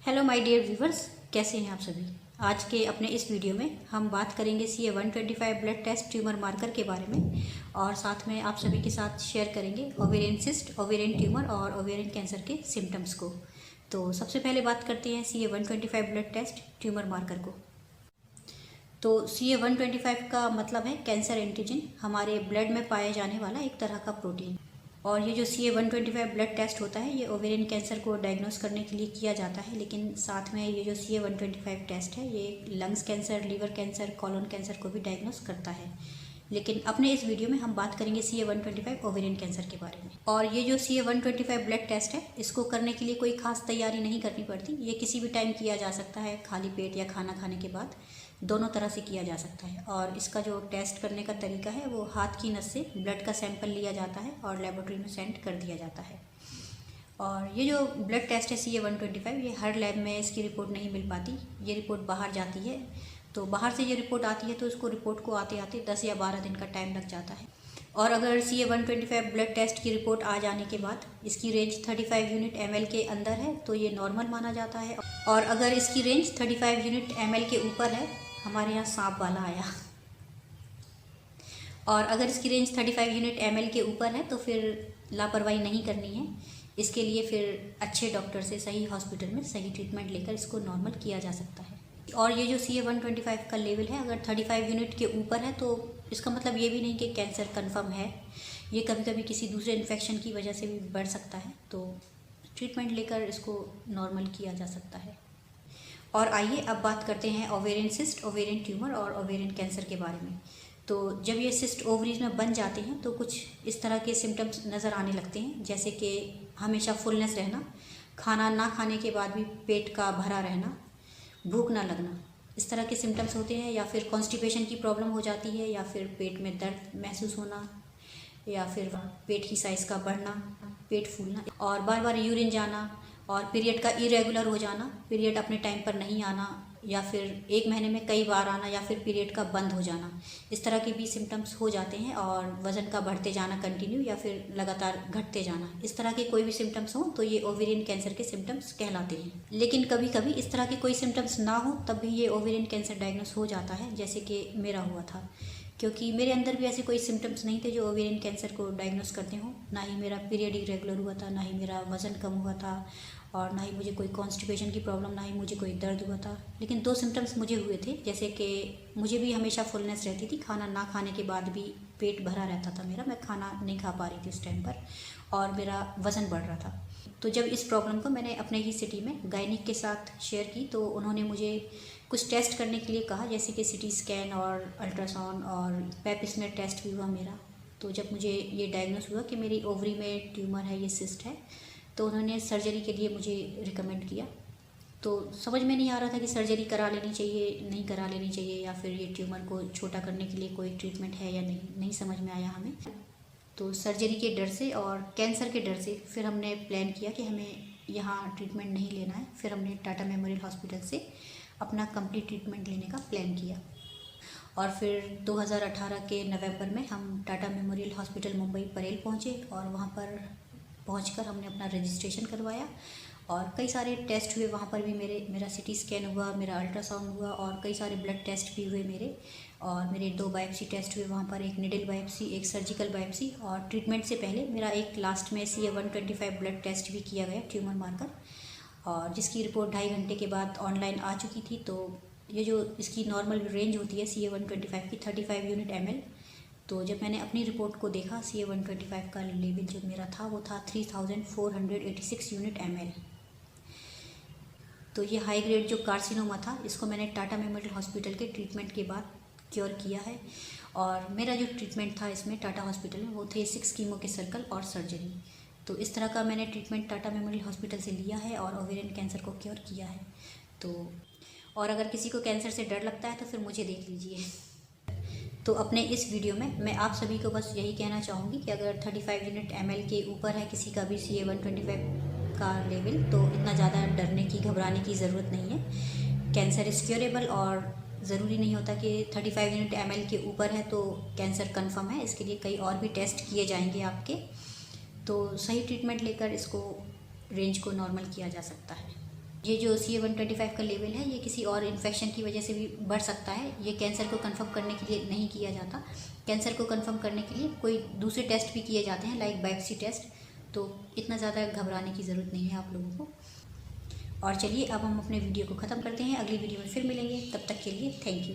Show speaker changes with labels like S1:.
S1: Hello my dear viewers, कैसे हैं आप सभी। आज के अपने इस वीडियो में हम बात करेंगे CA-125 blood test tumour marker के बारे में और साथ में आप सभी के साथ शेयर करेंगे ओवेरियन सिस्ट, ओवेरियन ट्यूमर और ओवेरियन कैंसर के सिम्टम्स को। तो सबसे पहले बात करते हैं CA-125 blood test tumour marker को। तो CA-125 का मतलब है कैंसर एंटीजन, हमारे ब्लड में पाए जाने वाला एक तरह का प्रोटीन। और ये जो CA-125 ब्लड टेस्ट होता है ये ओवेरियन कैंसर को डायग्नोस करने के लिए किया जाता है, लेकिन साथ में ये जो CA-125 टेस्ट है ये lungs cancer, liver cancer, colon cancer को भी डायग्नोस करता है। लेकिन अपने इस वीडियो में हम बात करेंगे CA-125 ओवेरियन कैंसर के बारे में। और ये जो CA-125 ब्लड टेस्ट है इसको करने के लिए कोई खास तैयारी नहीं करनी पड़ती, ये किसी भी टाइम किया जा सकता है, खाली पेट या खाना खाने के बाद, दोनों तरह से किया जा सकता है। और इसका जो टेस्ट करने का तरीका है वो हाथ की नस से ब्लड का सैंपल लिया जाता है और लेबोरेटरी में सेंड कर दिया जाता है। और ये जो ब्लड टेस्ट है CA-125 ये हर लैब में इसकी रिपोर्ट नहीं मिल पाती, ये रिपोर्ट बाहर जाती है। तो बाहर से ये रिपोर्ट आती है तो उसको रिपोर्ट को आते आते 10 या 12 दिन का टाइम लग जाता है। और अगर CA-125 ब्लड टेस्ट की रिपोर्ट आ जाने के बाद इसकी रेंज 35 यूनिट ml के अंदर है तो ये नॉर्मल माना जाता है। और अगर इसकी रेंज 35 यूनिट ml के ऊपर है, हमारे यहाँ सांप वाला आया, और अगर इसकी रेंज 35 यूनिट ml के ऊपर है तो फिर लापरवाही नहीं करनी है। इसके लिए फिर अच्छे डॉक्टर से सही हॉस्पिटल में सही ट्रीटमेंट लेकर इसको नॉर्मल किया जा सकता है। और ये जो CA-125 का लेवल है अगर 35 यूनिट के ऊपर है तो इसका मतलब ये भी नहीं कि कैंसर कंफर्म है, ये कभी कभी किसी दूसरे इन्फेक्शन की वजह से भी बढ़ सकता है, तो ट्रीटमेंट लेकर इसको नॉर्मल किया जा सकता है। और आइए अब बात करते हैं ओवेरियन सिस्ट, ओवेरियन ट्यूमर और ओवेरियन कैंसर के बारे में। तो जब ये सिस्ट ओवरीज में बन जाते हैं तो कुछ इस तरह के सिम्टम्स नज़र आने लगते हैं, जैसे कि हमेशा फुलनेस रहना, खाना ना खाने के बाद भी पेट का भरा रहना, भूख ना लगना, इस तरह के सिम्टम्स होते हैं। या फिर कॉन्स्टिपेशन की प्रॉब्लम हो जाती है, या फिर पेट में दर्द महसूस होना, या फिर पेट की साइज़ का बढ़ना, पेट फूलना, और बार बार यूरिन जाना, और पीरियड का इरेगुलर हो जाना, पीरियड अपने टाइम पर नहीं आना, या फिर एक महीने में कई बार आना, या फिर पीरियड का बंद हो जाना, इस तरह के भी सिम्टम्स हो जाते हैं। और वज़न का बढ़ते जाना कंटिन्यू, या फिर लगातार घटते जाना, इस तरह के कोई भी सिम्टम्स हो तो ये ओवेरियन कैंसर के सिम्टम्स कहलाते हैं। लेकिन कभी कभी इस तरह के कोई सिम्टम्स ना हो तब भी ये ओवेरियन कैंसर डायग्नोस हो जाता है, जैसे कि मेरा हुआ था, क्योंकि मेरे अंदर भी ऐसे कोई सिम्टम्स नहीं थे जो ओवेरियन कैंसर को डायग्नोस करते हों। ना ही मेरा पीरियड इरेगुलर हुआ था, ना ही मेरा वज़न कम हुआ था, और ना ही मुझे कोई कॉन्स्टिपेशन की प्रॉब्लम, ना ही मुझे कोई दर्द हुआ था। लेकिन दो सिम्टम्स मुझे हुए थे, जैसे कि मुझे भी हमेशा फुलनेस रहती थी, खाना ना खाने के बाद भी पेट भरा रहता था मेरा, मैं खाना नहीं खा पा रही थी उस टाइम पर, और मेरा वज़न बढ़ रहा था। तो जब इस प्रॉब्लम को मैंने अपने ही सिटी में गायनिक के साथ शेयर की तो उन्होंने मुझे कुछ टेस्ट करने के लिए कहा, जैसे कि CT स्कैन और अल्ट्रासाउंड, और पेप स्मेयर टेस्ट भी हुआ मेरा। तो जब मुझे ये डायग्नोस हुआ कि मेरी ओवरी में ट्यूमर है, ये सिस्ट है, तो उन्होंने सर्जरी के लिए मुझे रिकमेंड किया। तो समझ में नहीं आ रहा था कि सर्जरी करा लेनी चाहिए, नहीं करा लेनी चाहिए, या फिर ये ट्यूमर को छोटा करने के लिए कोई ट्रीटमेंट है या नहीं समझ में आया हमें। तो सर्जरी के डर से और कैंसर के डर से फिर हमने प्लान किया कि हमें यहाँ ट्रीटमेंट नहीं लेना है। फिर हमने टाटा मेमोरियल हॉस्पिटल से अपना कंप्लीट ट्रीटमेंट लेने का प्लान किया। और फिर 2018 के नवंबर में हम टाटा मेमोरियल हॉस्पिटल मुंबई परेल पहुँचे, और वहाँ पर पहुंचकर हमने अपना रजिस्ट्रेशन करवाया, और कई सारे टेस्ट हुए वहाँ पर भी। मेरा CT स्कैन हुआ, मेरा अल्ट्रासाउंड हुआ, और कई सारे ब्लड टेस्ट भी हुए मेरे। और मेरे 2 बायोप्सी टेस्ट हुए वहाँ पर, एक निडल बायोप्सी, एक सर्जिकल बायोप्सी। और ट्रीटमेंट से पहले मेरा एक लास्ट में CA-125 ब्लड टेस्ट भी किया गया, ट्यूमर मार्कर, और जिसकी रिपोर्ट 2.5 घंटे के बाद ऑनलाइन आ चुकी थी। तो ये जो इसकी नॉर्मल रेंज होती है CA-125 की 35 यूनिट ml, तो जब मैंने अपनी रिपोर्ट को देखा CA-125 का लेवल जो मेरा था वो था 3486 यूनिट ml। तो ये हाई ग्रेड जो कार्सिनोमा था इसको मैंने टाटा मेमोरियल हॉस्पिटल के ट्रीटमेंट के बाद क्योर किया है। और मेरा जो ट्रीटमेंट था इसमें टाटा हॉस्पिटल में वो थे 6 कीमो के सर्कल और सर्जरी। तो इस तरह का मैंने ट्रीटमेंट टाटा मेमोरियल हॉस्पिटल से लिया है और ओवेरियन कैंसर को क्योर किया है। तो और अगर किसी को कैंसर से डर लगता है तो फिर मुझे देख लीजिए। तो अपने इस वीडियो में मैं आप सभी को बस यही कहना चाहूँगी कि अगर 35 यूनिट ml के ऊपर है किसी का भी CA-125 का लेवल, तो इतना ज़्यादा डरने की, घबराने की ज़रूरत नहीं है। कैंसर इज़ क्योरेबल, और ज़रूरी नहीं होता कि 35 यूनिट ml के ऊपर है तो कैंसर कंफर्म है। इसके लिए कई और भी टेस्ट किए जाएंगे आपके, तो सही ट्रीटमेंट लेकर इसको रेंज को नॉर्मल किया जा सकता है। ये जो CA-125 का लेवल है ये किसी और इन्फेक्शन की वजह से भी बढ़ सकता है। ये कैंसर को कंफर्म करने के लिए नहीं किया जाता। कैंसर को कंफर्म करने के लिए कोई दूसरे टेस्ट भी किए जाते हैं, लाइक बायोप्सी टेस्ट। तो इतना ज़्यादा घबराने की ज़रूरत नहीं है आप लोगों को। और चलिए अब हम अपने वीडियो को ख़त्म करते हैं। अगली वीडियो में फिर मिलेंगे, तब तक के लिए थैंक यू।